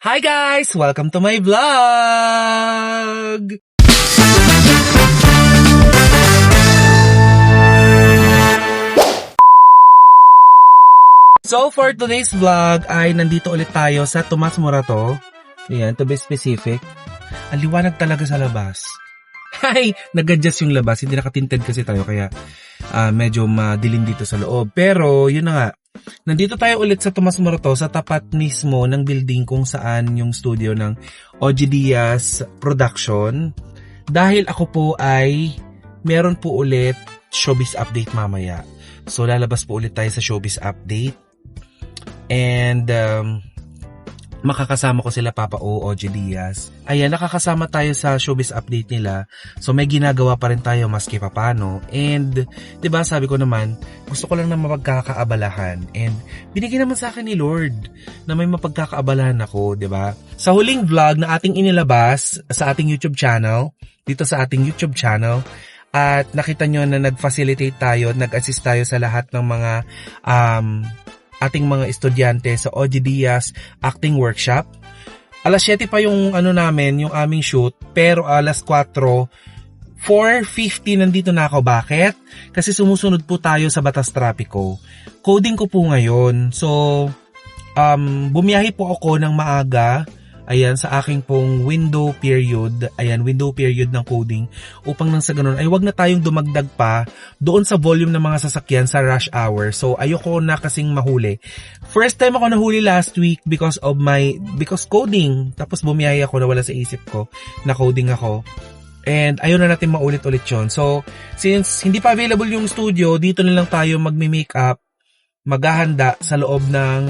Hi guys! Welcome to my vlog! So for today's vlog ay nandito ulit tayo sa Tomas Morato. Ayan, to be specific. Ang liwanag talaga sa labas. Hi! Nag-adjust yung labas. Hindi nakatinted kasi tayo kaya medyo madilim dito sa loob. Pero yun na nga. Nandito tayo ulit sa Tomas Morato sa tapat mismo ng building kung saan yung studio ng OG Diaz Production. Dahil ako po ay meron po ulit showbiz update mamaya. So lalabas po ulit tayo sa showbiz update. And makakasama ko sila Papa O, OG Diaz. Ayan, nakakasama tayo sa showbiz update nila. So may ginagawa pa rin tayo maski papano. And 'di ba sabi ko naman, gusto ko lang na mapagkakaabalahan. And binigyan naman sa akin ni Lord na may mapagkakaabalahan ako, 'di ba? Sa huling vlog na ating inilabas sa ating YouTube channel, dito sa ating YouTube channel, at nakita nyo na nag-facilitate tayo, nag-assist tayo sa lahat ng mga ating mga estudyante sa OG Diaz Acting Workshop. Alas 7 pa yung namin, yung aming shoot, pero alas 4:50 nandito na ako. Bakit? Kasi sumusunod po tayo sa Batas Trapiko. Coding ko po ngayon. So, bumiyahe po ako ng maaga. Ayan, sa aking pong window period. Ayan, window period ng coding. Upang nang sa ganun, ay wag na tayong dumagdag pa doon sa volume ng mga sasakyan sa rush hour. So, ayoko na kasing mahuli. First time ako nahuli last week because coding. Tapos bumiyahe ako, nawala sa isip ko na coding ako. And ayun na natin maulit-ulit yun. So, since hindi pa available yung studio, dito na lang tayo magmi-makeup, maghahanda sa loob ng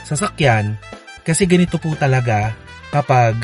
sasakyan. Kasi ganito po talaga kapag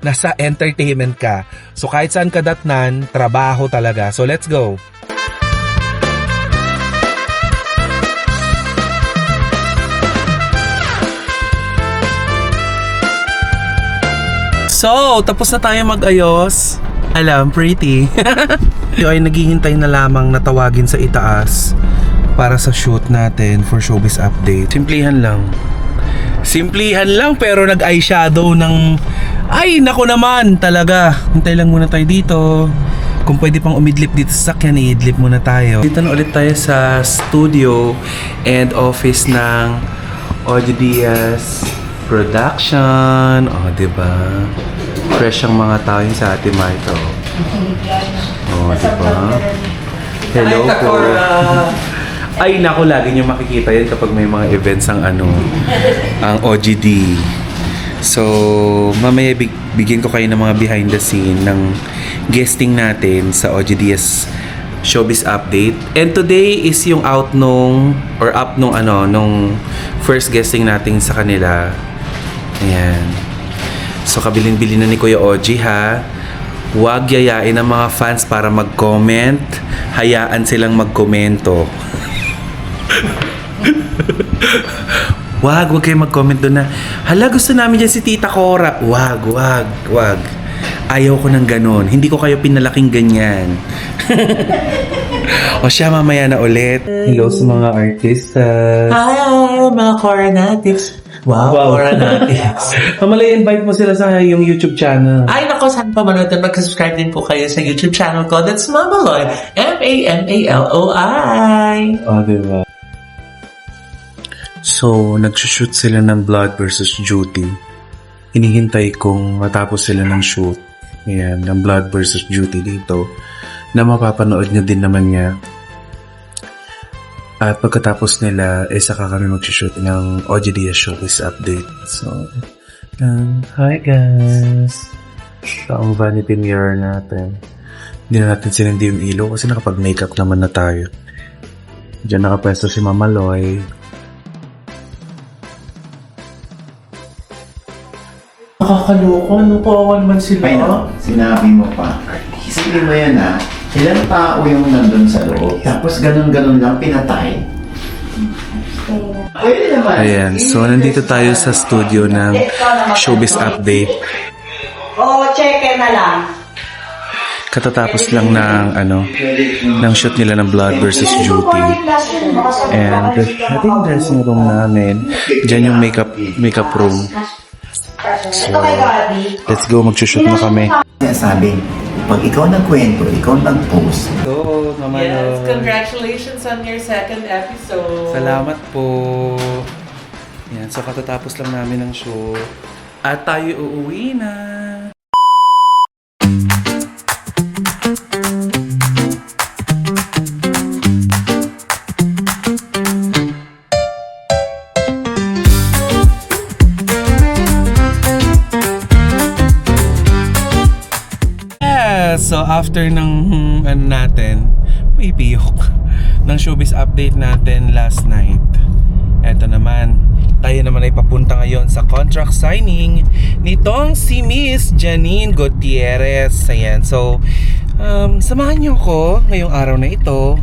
nasa entertainment ka. So kahit saan ka datnan, trabaho talaga. So let's go! So, tapos na tayo mag-ayos. Alam, pretty. Yung ay naghihintay na lamang na tawagin sa itaas para sa shoot natin for showbiz update. Simplihan lang pero nag-eyeshadow ng... Ay, nako naman talaga. Hintay lang muna tayo dito. Kung pwede pang umidlip dito sa sakyan, i-idlip muna tayo. Dito na ulit tayo sa studio and office ng OG Diaz Production. O, diba? Fresh ang mga tao yun sa Ate Marto. O, diba? Hello po. Ay, naku, lagi nyo makikita yan kapag may mga events ang OGD. So, mamaya bigyan ko kayo ng mga behind the scene ng guesting natin sa OGD's Showbiz Update. And today is yung up nung first guesting natin sa kanila. Ayan. So, kabilin-bilin na ni Kuya OG, ha? Huwag yayain ang mga fans para mag-comment. Hayaan silang magkomento. Wag kayo mag-comment doon na, hala, gusto namin dyan si Tita Cora. Wag. Ayaw ko ng ganon. Hindi ko kayo pinalaking ganyan. O siya, mamaya na ulit. Hello sa mga artista. Hi, mga Coronatics. Wow. Coronatics. Mamalay, invite mo sila sa yung YouTube channel. Ay, nako, saan pa manood? Mag-subscribe din po kayo sa YouTube channel ko. That's Mamaloy. M-A-M-A-L-O-I. O, diba? So, nagsushoot sila ng Blood versus Duty. Hinihintay kong matapos sila ng shoot. Ayan, ng Blood versus Duty dito. Na mapapanood nyo din naman niya. At pagkatapos nila, saka kami magsushoot ng OG Diaz Showbiz Update. So, hi guys! Ito ang vanity mirror natin. Hindi na natin sinindi yung ilaw kasi nakapag-makeup naman na tayo. Diyan nakapwesto si Mama Loy. Nakakaloko. Kawawan man sila. Ay no, sinabi mo pa. Isipin mo yan ha. Ilang tao yung nandun sa loob. Tapos ganun-ganun lang pinatay. Pwede naman. Ayan, so nandito tayo sa studio ng Showbiz Update. Check na lang. Katatapos lang ng shoot nila ng Blood versus Duty. And I think dressing room namin. Diyan yung makeup room. Ito kay Gabi. Let's go, mag-shoot na kami. Sabi, pag ikaw nagkwento, ikaw nag-post. So, Mama Yes, Lord. congratulations on your second episode. Salamat po. Yan, so katatapos lang namin ng show. At tayo uuwi na. So after ng ano natin, pipiyok ng showbiz update natin last night. Eto naman, tayo naman ay papunta ngayon sa contract signing nitong si Miss Janine Gutierrez. Ayan, so samahan niyo ko ngayong araw na ito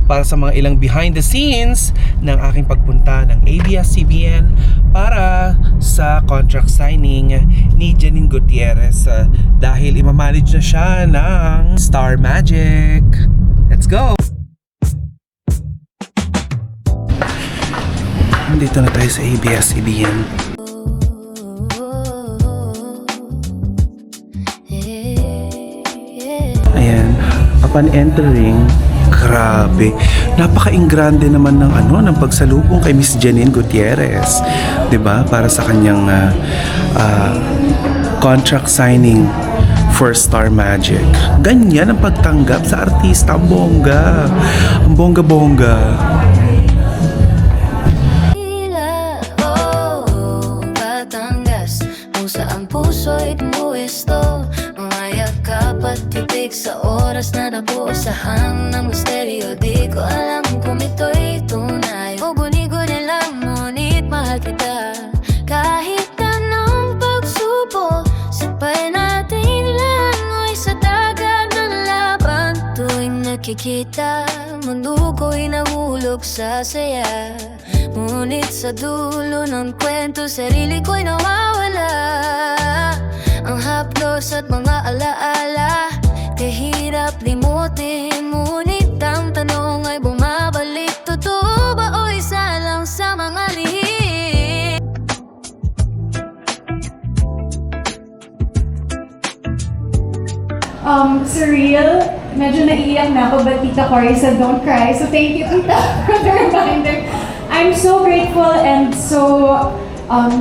para sa mga ilang behind the scenes ng aking pagpunta ng ABS-CBN para sa contract signing ni Janine Gutierrez dahil imamanage na siya ng Star Magic. Let's go! Nandito na tayo sa ABS-CBN. Ayan, upon entering, grabe, napaka-ingrande naman ng ng pagsalubong kay Miss Janine Gutierrez, 'di ba? Para sa kanyang contract signing for Star Magic. Ganyan ang pagtanggap sa artista, ang bongga. Ang bongga-bongga. Ang puso'y muesto, mga yakap at titig sa oras na nabuusahan ng misteryo. Di ko alam kung ito'y tunay o bunigo nilang, ngunit mahal kita. Kahit anong pagsubok, sabay natin langoy sa dagat ng laban. Tuwing nakikita, mundo ko'y nahulog sa saya. Ngunit sa dulo ng kwento, sarili ko'y nawawala. Ang haplos at mga alaala, kahirap limutin. Ngunit ang tanong ay bumabalik, totoo ba o isa lang sa mga lihim? Surreal. Medyo naiiyak na ako, but Tita Cory said don't cry. So thank you, Tita, for the reminder. I'm so grateful and so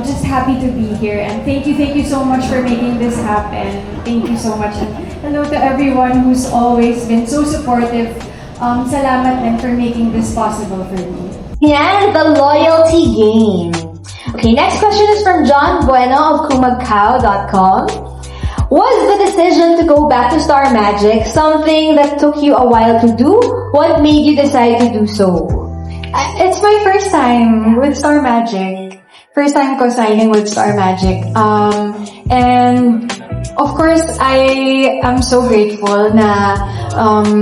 just happy to be here. And thank you so much for making this happen. Thank you so much. And hello to everyone who's always been so supportive. Salamat din for making this possible for me. Yeah, the loyalty game. Okay, next question is from John Bueno of kumagcow.com. Was the decision to go back to Star Magic something that took you a while to do? What made you decide to do so? It's my first time with Star Magic. First time ko signing with Star Magic. And of course, I am so grateful na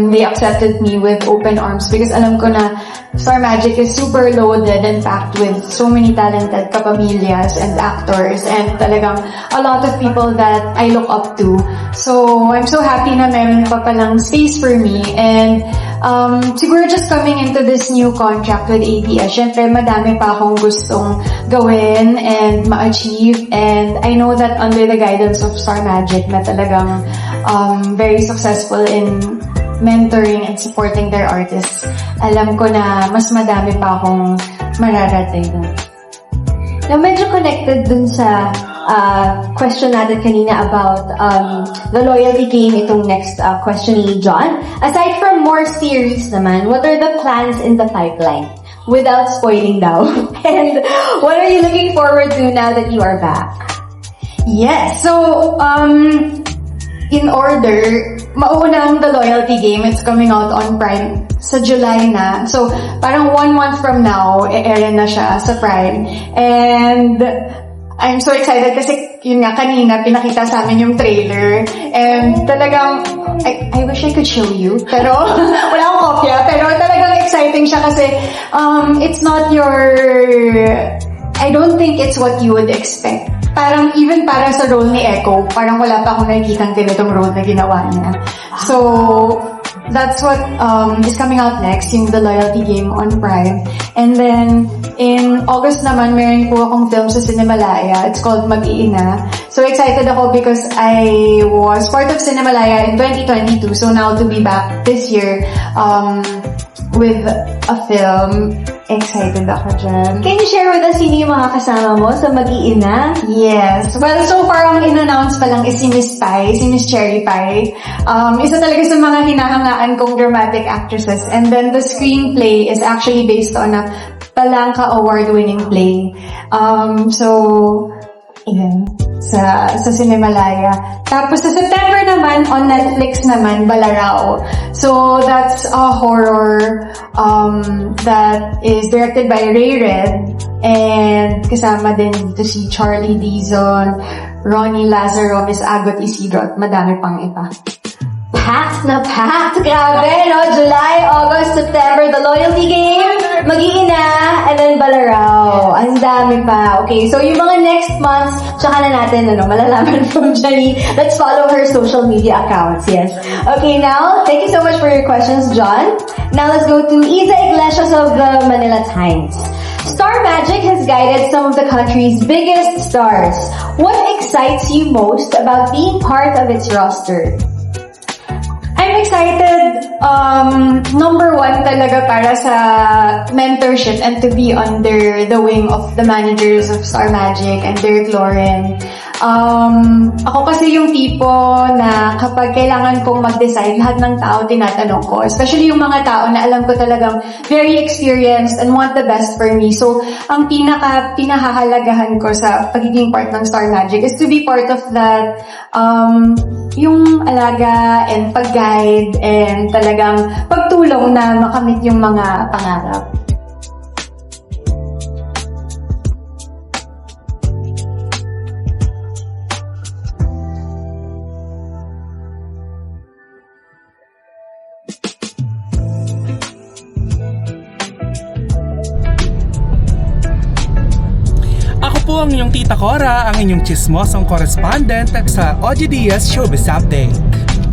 they accepted me with open arms because alam ko na Star Magic is super loaded and packed with so many talented kapamilyas and actors and talagang a lot of people that I look up to. So, I'm so happy na meron pa palang space for me and siguro just coming into this new contract with ABS, syempre madami pa akong gustong gawin and ma-achieve and I know that under the guidance of Star Magic na talagang very successful in mentoring and supporting their artists. Alam ko na mas madami pa akong mararating. Now, medyo connected dun sa question natin kanina about the loyalty game, itong next question ni John. Aside from more series naman, what are the plans in the pipeline? Without spoiling daw. And what are you looking forward to now that you are back? Yes, so in order, mauna ang The Loyalty Game. It's coming out on Prime sa July na. So, parang 1 month from now, e-air na siya sa Prime. And I'm so excited kasi yun nga, kanina pinakita sa amin yung trailer. And talagang, I wish I could show you. Pero, wala akong kopya. Pero talagang exciting siya kasi it's not your... I don't think it's what you would expect. Parang even para sa role ni Echo, parang wala pa akong nakikitang ganitong role na ginawa niya. So, that's what is coming out next, yung The Loyalty Game on Prime. And then, in August naman, meron po akong film sa Cinemalaya. It's called Mag-iina. So excited ako because I was part of Cinemalaya in 2022. So now to be back this year with a film, excited ako dyan. Can you share with us sino yung mga kasama mo sa Mag-iina? Yes. Well, so far, ang in-announce pa lang is si Miss Pie, si Miss Cherry Pie. Isa talaga sa mga hinahangaan kong dramatic actresses. And then the screenplay is actually based on a Palanca Award-winning play. So, yan. Sa Cinemalaya. Tapos sa September naman, on Netflix naman, Balarao. So, that's a horror that is directed by Ray Red. And kasama din dito si Charlie Dizon, Ronnie Lazaro, Miss Agot Isidro, at madami pang iba. Packed na packed! Grabe, no? July, August, September, The Loyalty Game, Mag-iina, and then Balarao. Ang dami pa. Okay, so yung mga next months, tsaka na natin, malalaman from Jenny. Let's follow her social media accounts, yes. Okay, now, thank you so much for your questions, John. Now, let's go to Isa Iglesias of the Manila Times. Star Magic has guided some of the country's biggest stars. What excites you most about being part of its roster? I'm excited, number one talaga para sa mentorship and to be under the wing of the managers of Star Magic and Derek Lauren. Ako kasi yung tipo na kapag kailangan kong mag-decide, lahat ng tao tinatanong ko. Especially yung mga tao na alam ko talagang very experienced and want the best for me. So, ang pinahahalagahan ko sa pagiging part ng Star Magic is to be part of that, yung alaga and pag-guide and talagang pagtulong na makamit yung mga pangarap. Ako po ang inyong Tita Cora, ang inyong chismosong correspondent sa OGDS Showbiz Update.